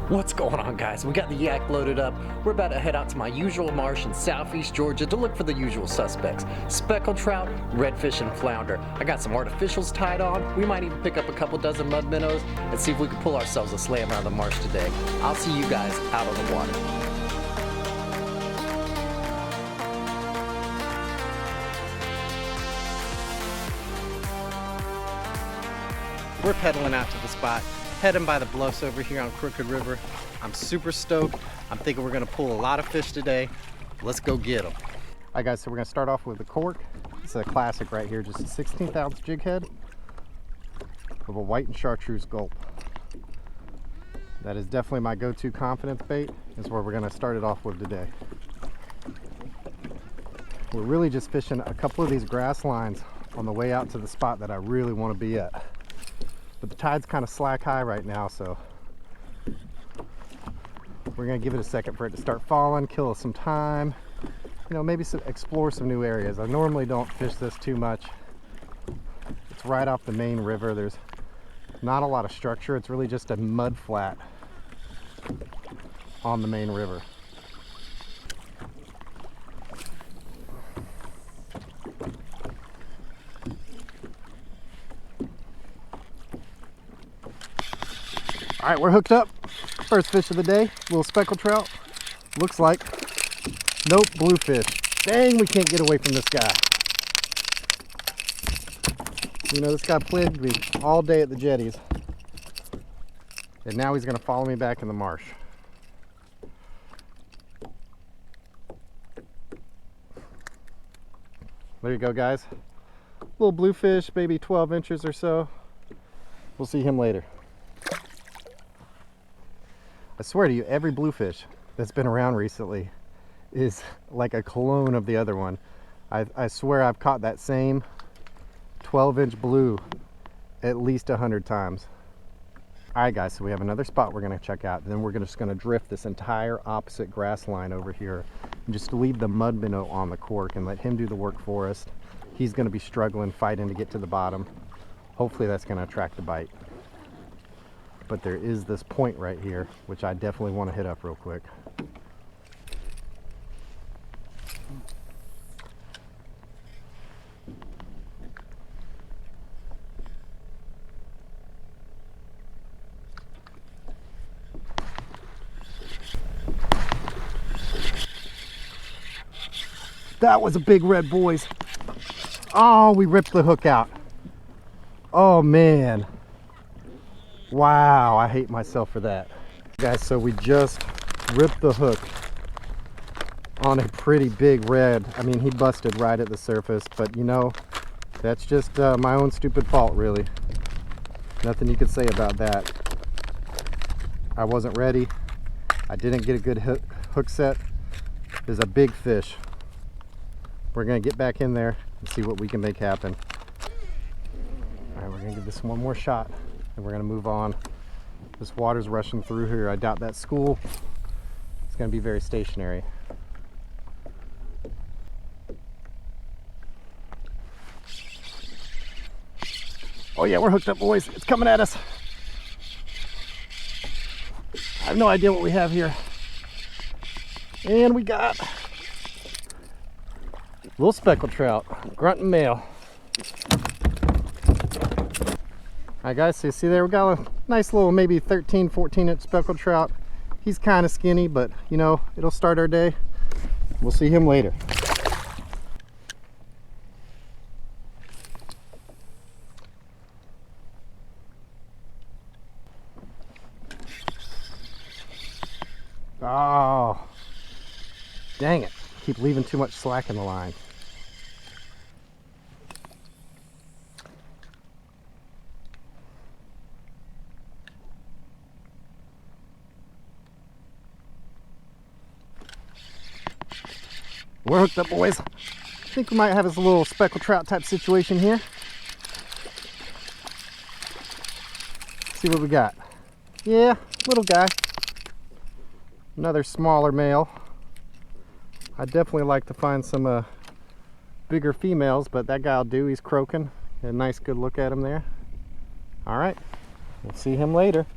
What's going on, guys? We got the yak loaded up. We're about to head out to my usual marsh in southeast Georgia to look for the usual suspects: speckled trout, redfish, and flounder. I got some artificials tied on. We might even pick up a couple dozen mud minnows and see if we can pull ourselves a slam around the marsh today. I'll see you guys out on the water. We're pedaling out to the spot, heading by the bluffs over here on Crooked River. I'm super stoked. I'm thinking we're gonna pull a lot of fish today. Let's go get them. All right, guys, so we're gonna start off with the cork. It's a classic right here, just a 16th ounce jig head with a white and chartreuse gulp. That is definitely my go-to confidence bait. Is where we're gonna start it off with today. We're really just fishing a couple of these grass lines on the way out to the spot that I really want to be at. But the tide's kind of slack high right now, so we're gonna give it a second for it to start falling, kill us some time, you know, maybe explore some new areas. I normally don't fish this too much. It's right off the main river. There's not a lot of structure. It's really just a mud flat on the main river. All right, we're hooked up. First fish of the day, little speckled trout. Looks like, nope, bluefish. Dang, we can't get away from this guy. You know, this guy plagued me all day at the jetties. And now he's gonna follow me back in the marsh. There you go, guys. Little bluefish, maybe 12 inches or so. We'll see him later. I swear to you, every bluefish that's been around recently is like a clone of the other one. I swear I've caught that same 12-inch blue at least 100 times. All right, guys, so we have another spot we're gonna check out, and then we're just gonna drift this entire opposite grass line over here and just leave the mud minnow on the cork and let him do the work for us. He's gonna be struggling, fighting to get to the bottom. Hopefully that's gonna attract the bite. But there is this point right here, which I definitely want to hit up real quick. That was a big red, boys. Oh, we ripped the hook out. Oh, man. Wow, I hate myself for that. Guys, so we just ripped the hook on a pretty big red. I mean, he busted right at the surface, but you know, that's just my own stupid fault, really. Nothing you could say about that. I wasn't ready. I didn't get a good hook set. There's a big fish. We're gonna get back in there and see what we can make happen. All right, we're gonna give this one more shot. And we're gonna move on. This water's rushing through here. I doubt that school is gonna be very stationary. Oh yeah, we're hooked up, boys. It's coming at us. I have no idea what we have here. And we got little speckled trout, grunting male. All right, guys, so you see there, we got a nice little maybe 13, 14-inch speckled trout. He's kind of skinny, but you know, it'll start our day. We'll see him later. Oh, dang it. Keep leaving too much slack in the line. We're hooked up, boys. I think we might have us a little speckled trout type situation here. Let's see what we got. Yeah, little guy. Another smaller male. I'd definitely like to find some bigger females, but that guy'll do. He's croaking. Get a nice good look at him there. All right, we'll see him later.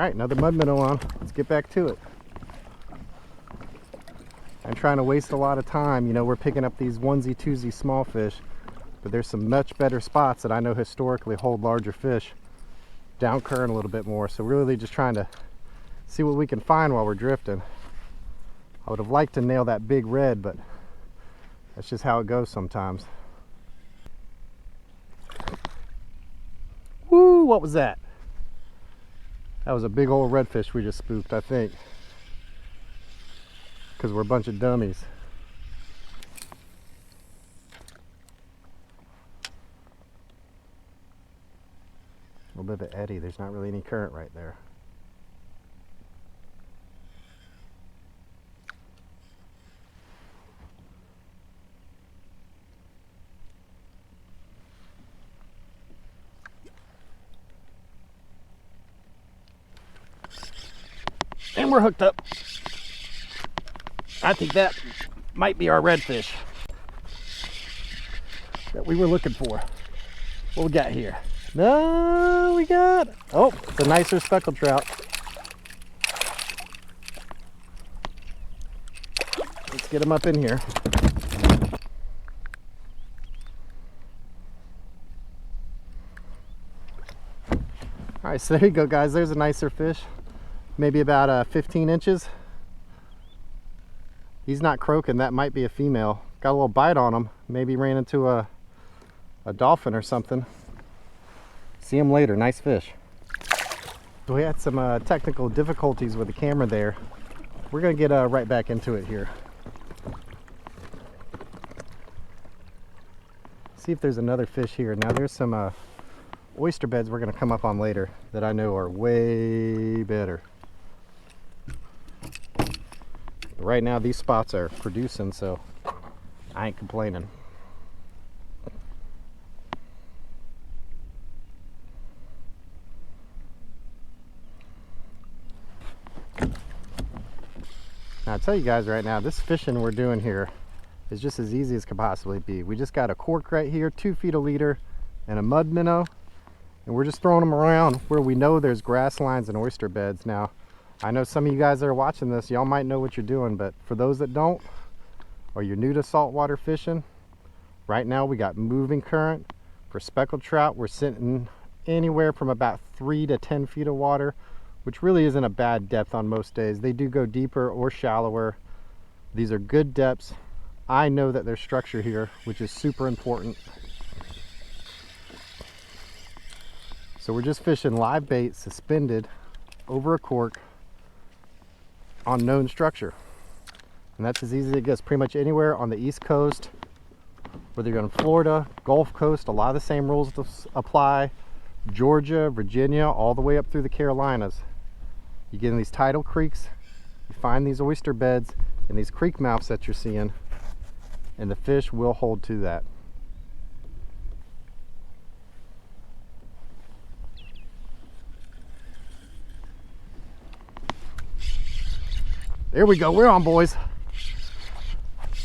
right, another mud minnow on. Let's get back to it. I'm trying to waste a lot of time. You know, we're picking up these onesie twosie small fish, but there's some much better spots that I know historically hold larger fish down current a little bit more. So really just trying to see what we can find while we're drifting. I would have liked to nail that big red, but that's just how it goes sometimes. Woo, what was that? That was a big old redfish we just spooked, I think. Because we're a bunch of dummies. A little bit of an eddy. There's not really any current right there. And we're hooked up. I think that might be our redfish that we were looking for. What we got here? No, we got, oh, it's a nicer speckled trout. Let's get him up in here. All right, so there you go, guys. There's a nicer fish. Maybe about 15 inches. He's not croaking. That might be a female. Got a little bite on him. Maybe ran into a dolphin or something. See him later. Nice fish. So we had some technical difficulties with the camera there. We're gonna get right back into it here. See if there's another fish here. Now there's some oyster beds we're gonna come up on later that I know are way better. But right now these spots are producing, so I ain't complaining. Now, I'll tell you guys right now, this fishing we're doing here is just as easy as could possibly be. We just got a cork right here, 2 feet a leader, and a mud minnow, and we're just throwing them around where we know there's grass lines and oyster beds. Now, I know some of you guys that are watching this, y'all might know what you're doing, but for those that don't, or you're new to saltwater fishing, right now we got moving current. For speckled trout, we're sitting anywhere from about 3 to 10 feet of water, which really isn't a bad depth on most days. They do go deeper or shallower. These are good depths. I know that there's structure here, which is super important. So we're just fishing live bait suspended over a cork on known structure. And that's as easy as it gets. Pretty much anywhere on the East Coast, whether you're in Florida, Gulf Coast, a lot of the same rules apply. Georgia, Virginia, all the way up through the Carolinas. You get in these tidal creeks, you find these oyster beds and these creek mouths that you're seeing, and the fish will hold to that. There we go, we're on, boys.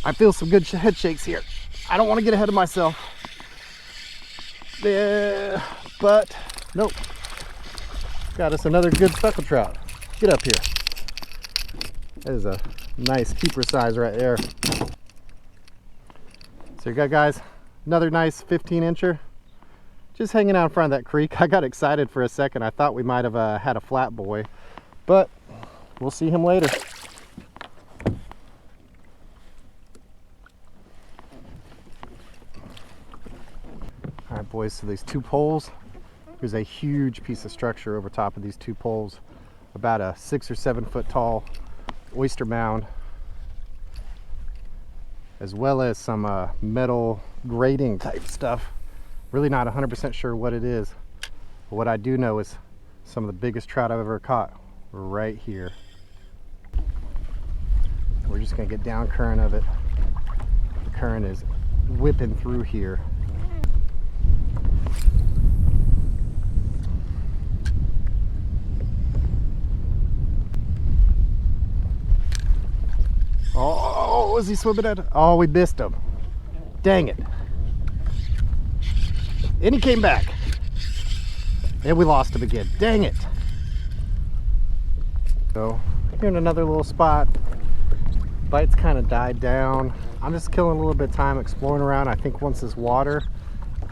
I feel some good head shakes here. I don't want to get ahead of myself. Yeah, but nope. Got us another good speckled trout. Get up here. That is a nice keeper size right there. So you got, guys, another nice 15-incher. Just hanging out in front of that creek. I got excited for a second. I thought we might have had a flat boy, but we'll see him later. All right, boys, so these 2 poles, there's a huge piece of structure over top of these 2 poles, about a 6 or 7 foot tall oyster mound, as well as some metal grating type stuff. Really not 100% sure what it is, but what I do know is some of the biggest trout I've ever caught right here. We're just gonna get down current of it. The current is whipping through here. Oh, was he swimming at? Oh, we missed him. Dang it. And he came back. And we lost him again. Dang it. So here in another little spot. Bites kind of died down. I'm just killing a little bit of time exploring around. I think once this water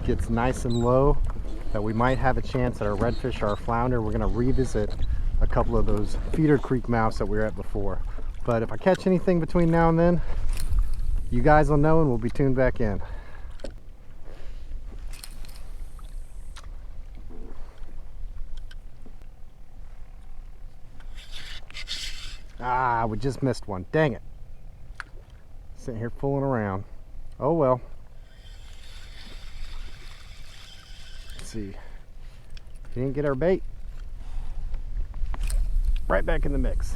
gets nice and low, that we might have a chance at our redfish or our flounder. We're going to revisit a couple of those feeder creek mouths that we were at before. But if I catch anything between now and then, you guys will know and we'll be tuned back in. Ah, we just missed one. Dang it. Sitting here fooling around. Oh well. Let's see. He didn't get our bait. Right back in the mix.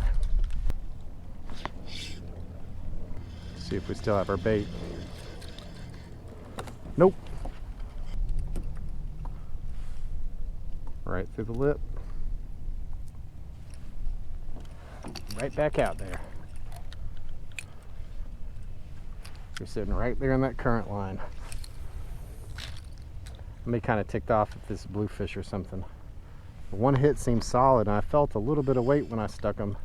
See if we still have our bait. Nope. Right through the lip. Right back out there. You're sitting right there in that current line. I may kind of ticked off if this is bluefish or something. The one hit seemed solid, and I felt a little bit of weight when I stuck him.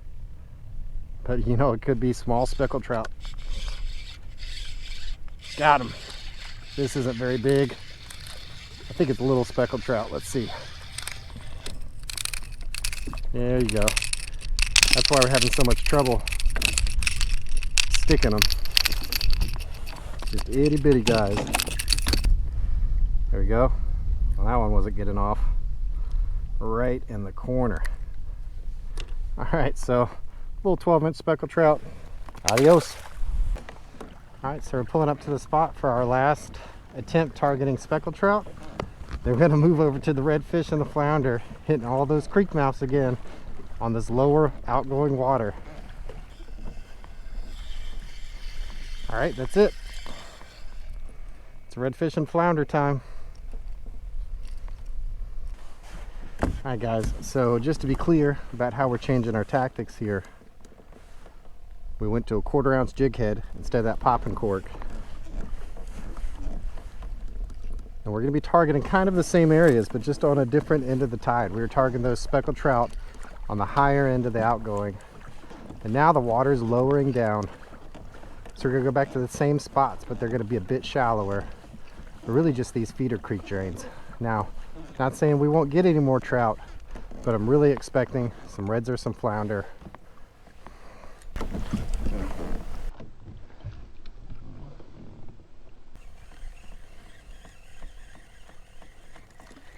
But you know, it could be small speckled trout. Got him. This isn't very big. I think it's a little speckled trout. Let's see. There you go. That's why we're having so much trouble sticking them. Just itty bitty guys. There we go. Well, that one wasn't getting off. Right in the corner. Alright, so little 12-inch speckled trout. Adios. Alright, so we're pulling up to the spot for our last attempt targeting speckled trout. They're going to move over to the redfish and the flounder, hitting all those creek mouths again on this lower outgoing water. Alright, that's it. It's redfish and flounder time. Alright guys, so just to be clear about how we're changing our tactics here, we went to a 1/4 ounce jig head instead of that popping cork. And we're going to be targeting kind of the same areas, but just on a different end of the tide. We were targeting those speckled trout on the higher end of the outgoing. And now the water's lowering down. So we're going to go back to the same spots, but they're going to be a bit shallower. They're really just these feeder creek drains. Now, not saying we won't get any more trout, but I'm really expecting some reds or some flounder.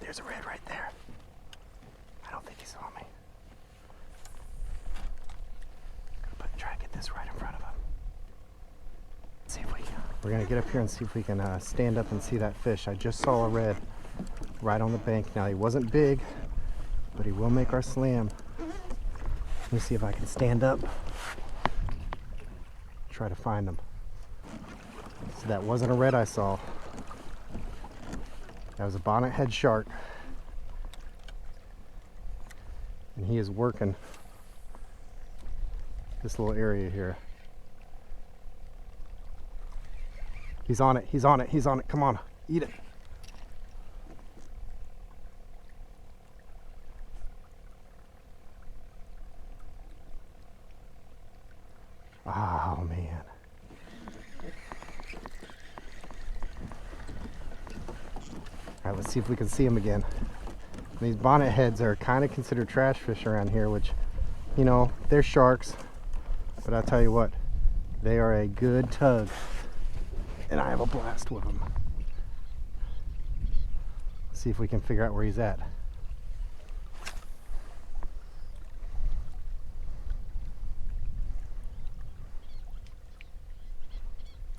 There's a red right there. I don't think he saw me. Try to get this right in front of him. See if we can. We're gonna get up here and see if we can stand up and see that fish. I just saw a red right on the bank. Now he wasn't big, but he will make our slam. Let me see if I can stand up. Try to find him. So that wasn't a red I saw. That was a bonnet head shark. And he is working this little area here. He's on it, he's on it, he's on it. Come on, eat it. Oh man. All right, let's see if we can see him again. These bonnet heads are kind of considered trash fish around here, which, you know, they're sharks, but I'll tell you what, they are a good tug, and I have a blast with them. Let's see if we can figure out where he's at.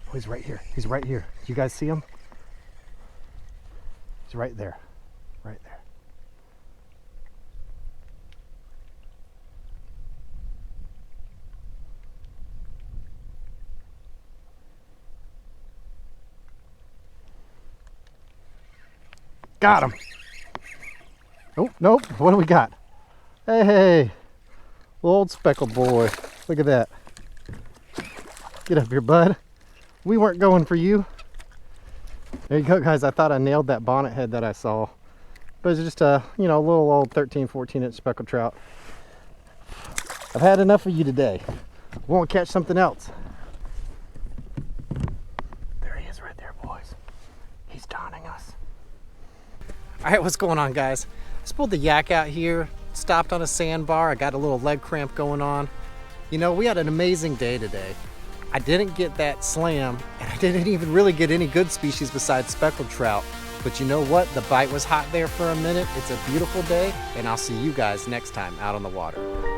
Oh, he's right here. He's right here. Do you guys see him? He's right there. Right there. Got him. Oh, nope. What do we got? Hey, little old speckled boy. Look at that. Get up here, bud. We weren't going for you. There you go, guys. I thought I nailed that bonnet head that I saw. But it's just a, you know, little old 13, 14-inch speckled trout. I've had enough of you today. Won't catch something else. There he is right there, boys. He's taunting us. All right, what's going on, guys? Just pulled the yak out here, stopped on a sandbar. I got a little leg cramp going on. You know, we had an amazing day today. I didn't get that slam, and I didn't even really get any good species besides speckled trout. But you know what? The bite was hot there for a minute. It's a beautiful day, and I'll see you guys next time out on the water.